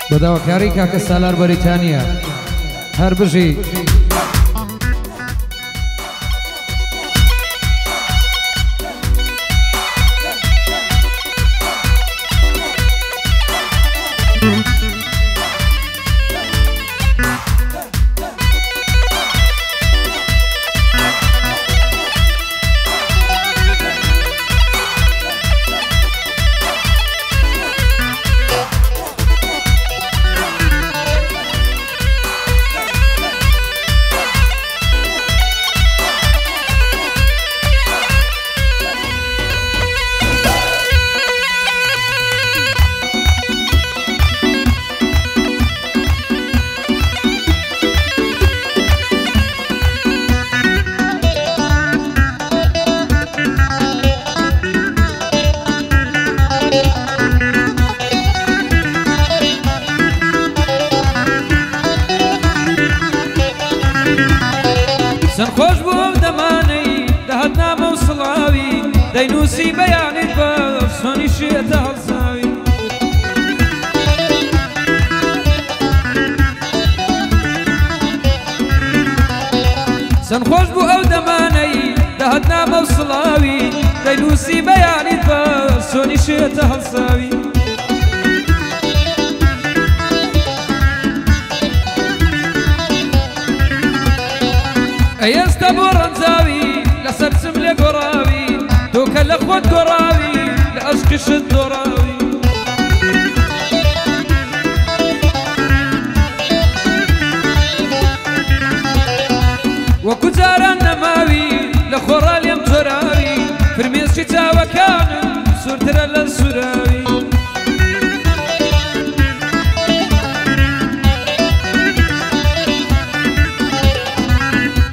بەداواکاری کاکە سالار بەریتانیا هەر بژی سەرخۆش بوو ئەو دەمانەی دەهات نامە و سڵاوی دەینووسی بەیانیت بە سۆنی شێتە هەڵساوی سەرخۆش بوو ئەو دەمانەی دەهات نامە و سڵاوی دەینووسی بەیانیت بە سۆنی شێتە هەڵساوی ئێستا بۆ ڕەنجاوی لەسەر چم لێ گۆڕاوی تۆ کە لە خۆت گۆڕاوی لە ئەشکشت دۆڕاوی وەکو جاران نەماوی لە خۆڕا لێم جۆراوی فرمێسکی چاوەکانم سوورترە لە سوراوی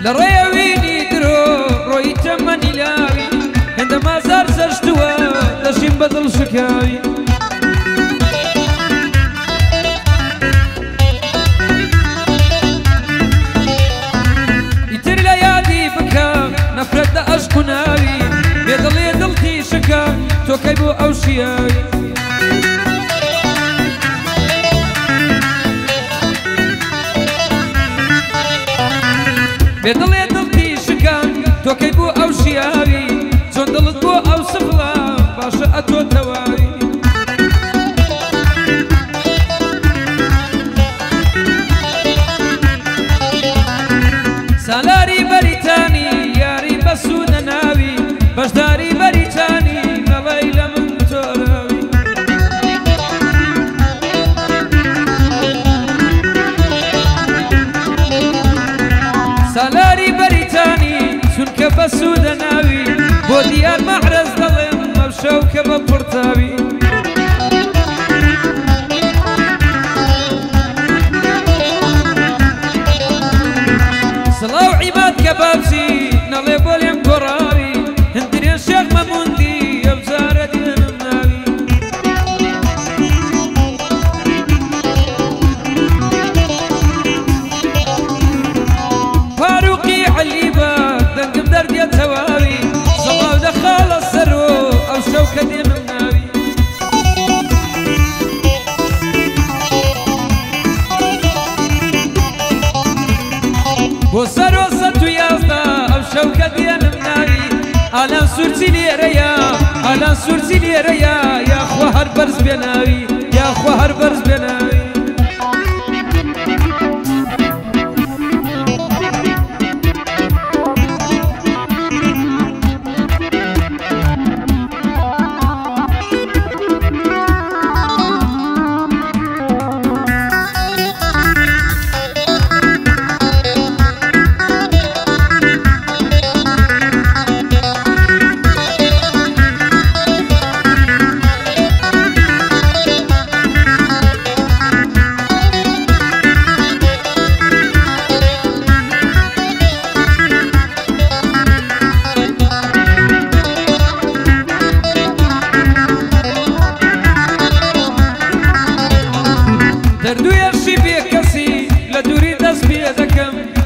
لە ڕێوینی درۆ ڕۆی تەمەنی لاوی هێندە مازار سەرشتووە دەشیم بەدڵ شکاوی ئیتر لە یادی بکە نەفرەت لە عەشق و ناوی بێدڵێ دڵتی شکە تۆکەی بۆ ئەو شیاوی بێدڵێ دڵتی شکان تۆکەی بوو ئەو شیاوی چۆن دڵت بۆ ئەو سفڵە باشە ئەتۆ تەواوی سالاری بەریتانی یاری بەسوودە ناوی بەشداری بەریتانی مەڵەی لە من تۆراوی سالاری بەریتانی چونکە بەسوودە ناوی بۆ دیار مەحرەز دەڵێم ئەوشەو کە بە پڕتاوی سڵاو عیباد کە بابچی نەڵێ بۆ لێم گۆڕاوی هەندرێن شێخ مەموندی ئەو جارە دێنم ناوی فاروقی عەلیبە دەنگم دەردێتەواوی سەڵاو دەخاڵە سەرۆ ئەو شەو کە دێنم ناوی بۆ سەرۆ سەد و یازدە ئەو شەو کە دێنم ناوی ئالان سوورچی لێرەیە ئالان سوورچی لێرەیە یاخوا هەر بەرز بێ ناوی یاخوا هەر بەرز بێ ناوی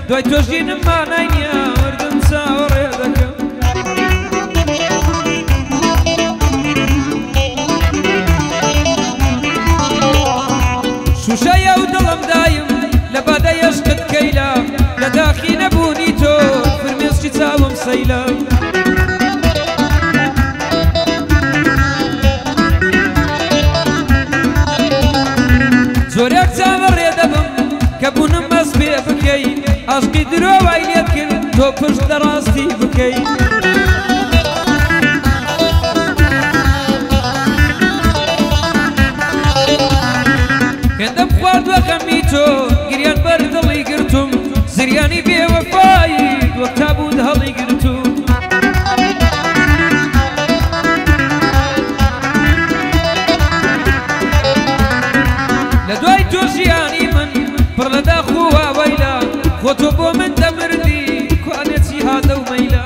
دوای تۆژینم مانای نییە وردم چاوەڕێ دەکەم غەمدایم لە بەدە یەشقت کەیلا لە داخی نەبوونی تۆ فرمێسکی چاوم سەیلا زۆرێک چاوەڕێ دەبم کە بوونم بەس پێ بکەی عاشقی درۆوای لێت کرد تۆ پشت لە ڕاستی بکەی هێندەم خواردوە غەمی تۆ گریان بەر دڵی گرتوم زریانی بێوەفایت وەک تابوت هەڵی گرتوم لە دوای تۆ ژیانی من پڕ لە داخ و واوەیلا خۆ تۆ بۆ من دەمردی کوانێتی هاتە و مەیلا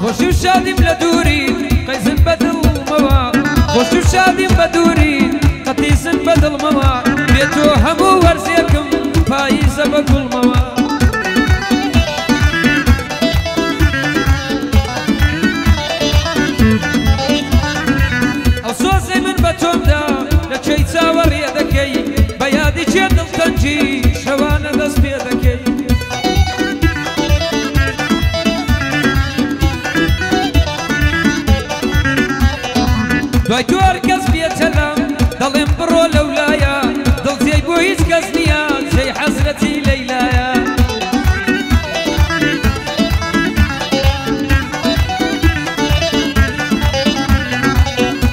خۆشی و شادیم لە دووری قەیزن بە دڵمەوە خۆشی و شادیم بە دووری قەتیسن بە دڵمەوە بێ تۆ هەموو وەرزێکم پاییزە بە گوڵمەوە ئەو سۆزەی من بە تۆمدا لە چەی چاوەڕێ دەکەی بە یادی چێ دڵتەنجی شەوانە دەست پێ دەکەی دوای تۆ هەر کەس بێتەلام دەڵێم بڕۆ لەولایە دڵجێی بۆ هیچ کەس نییە جێی حەزرەتی لەیلایە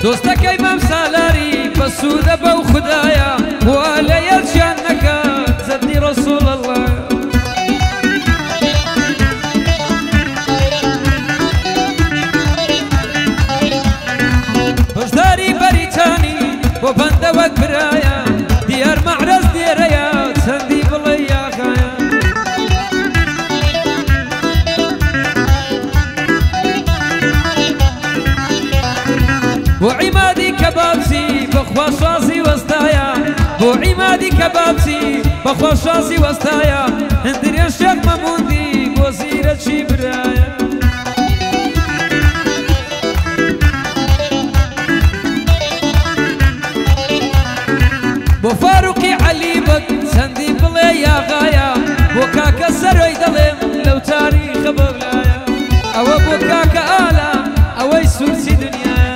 دۆستەکەی مام سالاری بە سوودە بەو خوددایە وا لە یەکیان نەکات زەدی ڕەسوڵ ئەڵڵا بەشداری بەریتانی بۆ بەندەوەک برایە دیار مەعرەز دێرەیە چەندی بڵێ یاغایە بۆ عیمادی کەبابچی بەخوا شازی وەستایە بۆ عیمادی کەبابچی بەخوا شازی وەستایە هەندرێن شێخ مەموندی بۆ زیرەکی برایە بۆ فاروقی عەلی بەک چەندی بڵێ یاغایە بۆ کاکە سەرۆی دەڵێم لەو تاریخە بەولایە ئەوە بۆ کاکە ئالە ئەوەی سوورچی دنیایە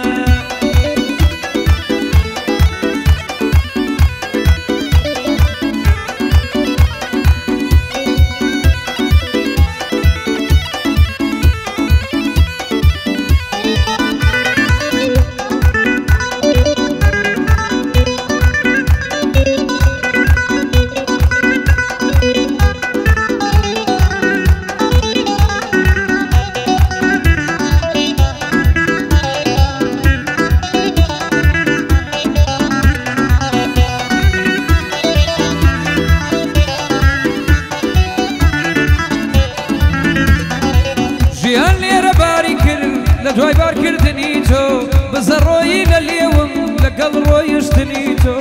ژیان لێرە باری کرد لە دوای بارکردنی تۆ بزە ڕۆیی لە لێوم لەگەڵ ڕۆیشتنی تۆ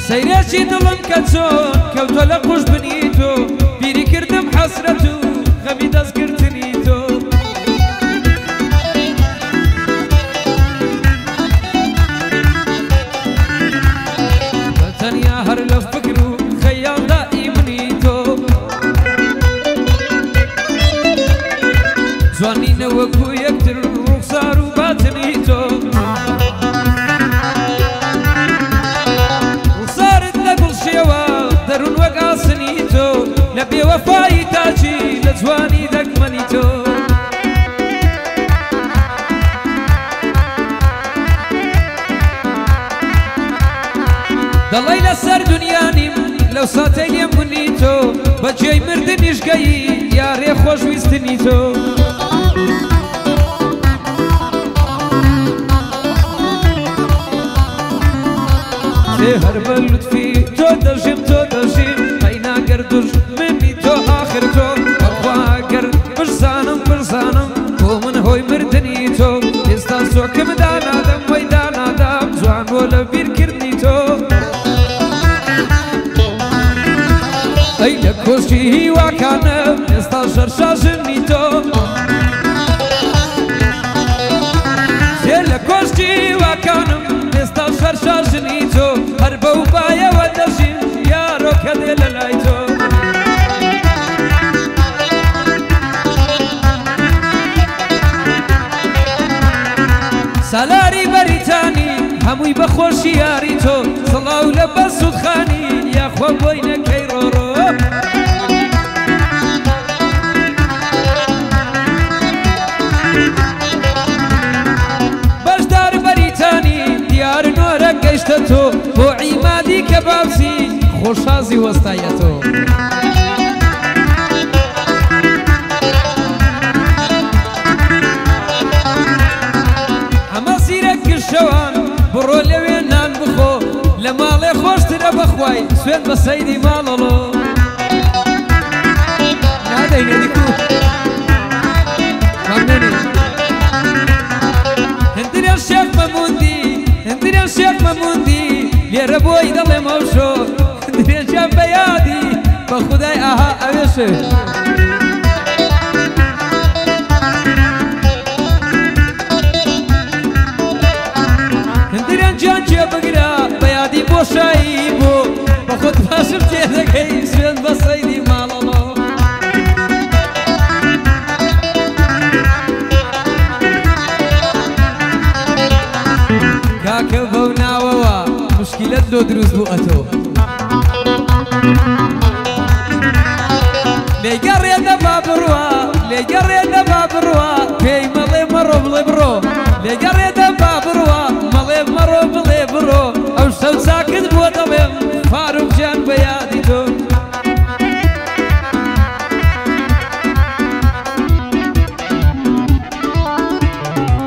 سەیرێکی دڵم کە چۆن کەوتۆ لە قوش بنی تۆ بیری کردم حەسرەت و غەمی دەستگرتنی تۆ تەنیا هەر لە فکر و خەیاڵدا ئیمنی تۆ جوانینە وەکو یەکتر ڕوخسار و باتنی تۆ ڕوخسارت لە گوڵشێوە دەروون وەک ئاسنی تۆ لە بێوەفایی تاچی لە جوانی دەگمەنی تۆ دەڵێی لەسەر دنیانیم لەو ساتەی لێم بوونی تۆ بەجێی مردنیش گەیی یارێ خۆشویستنی تۆ تێ هەر بە لوتفی تۆ دەژیم تۆ دەژیم قەیناگەر دوژمنی تۆ ئاخر تۆ بەخواگەر بشزانم بۆ من هۆی مردنی تۆ ئێستا سۆکم دانادەم وەی دانادام جوان بۆ لە بیرکردنی تۆ کۆشتی هیواکانم ئێستا شەرشاژنی تۆ لە کۆشتی هیواکانم ئێستا شەرشاژنی تۆ هەر بەو بایەوە دەژین یارۆکە دێ لە لای تۆ سالاری بەریتانی هەمووی بەخۆشی یاری تۆ سڵاو لە بەسوودخانی یاخوا بۆینەکەی ڕۆڕۆ بەشدار بەریتانی دیار نۆرە گەیشتە تۆ بۆ عیمادی کە باوسی خۆشازی وەستایە تۆ شەوان بڕۆ لەوێ نان بخۆ لە ماڵێ خۆشترە بەخوای سوێن بە سەیدی ماڵەڵۆ نادەینێدیکو مەمنونی هەندرێ شێخ مەموندی هەندرێ شێخ مەموندی لێرە بۆی دەڵێ مەوشۆ هەندرێکیان بە یادی بە خودای ئاها ئەوێشێ بگرا بەیادی بۆشایی بۆ بە خۆت باشم تێدەکەی سوێن بە سەیدی ماڵەڵۆ کاکە بەو ناوەوە مشکلت لۆ دروست بوو ئەتۆ لێگەڕێدە با بڕوە لێگەڕێدە با بڕوە پێی مەڵێ مەڕۆ بڵێ بڕۆ لێگەڕێدە با بڕوە مەڵێ مەڕۆ بڵێ بڕۆ ئەو شەو چاکت بۆ دەڵێم فاروق گیان بە یادی تۆ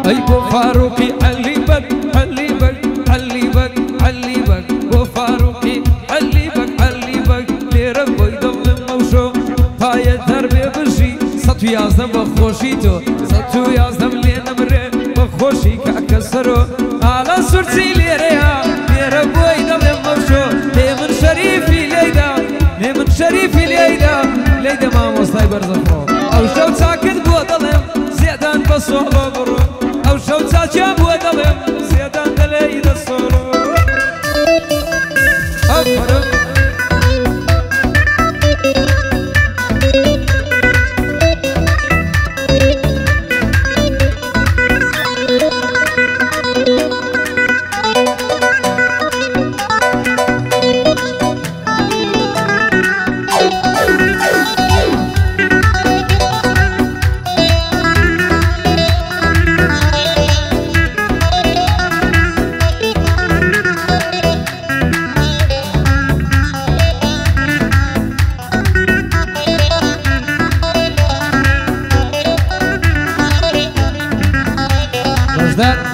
ئەی بۆ فاروقی عەلی بەگ عەلی بەگ عەلی بەگ عەلی بەگ بۆ فاروقی عەلی بەگ عەلی بەگ لێرە بۆی دەڵێم ئەوشۆ پایە دەربێ بژی 111 بە خۆشی تۆ 111 لێ نەمرێ بە خۆشی کاکە سەرۆ ئاڵە سورچی لێرەیە لێرە بۆی دەڵێم ئەوشۆ لێ من شەریفی لێیدا لێ من شەریفی لێیدا لێیدە مامۆستای بەرزەفڕۆ ئەو شەو چاکت بۆ دەڵێم زێدان بە سۆڵۆ بڕۆ ئەو شەو چاچیان بۆ دەڵێم زێدان دەلێی دە سۆڵۆ ئەفرم that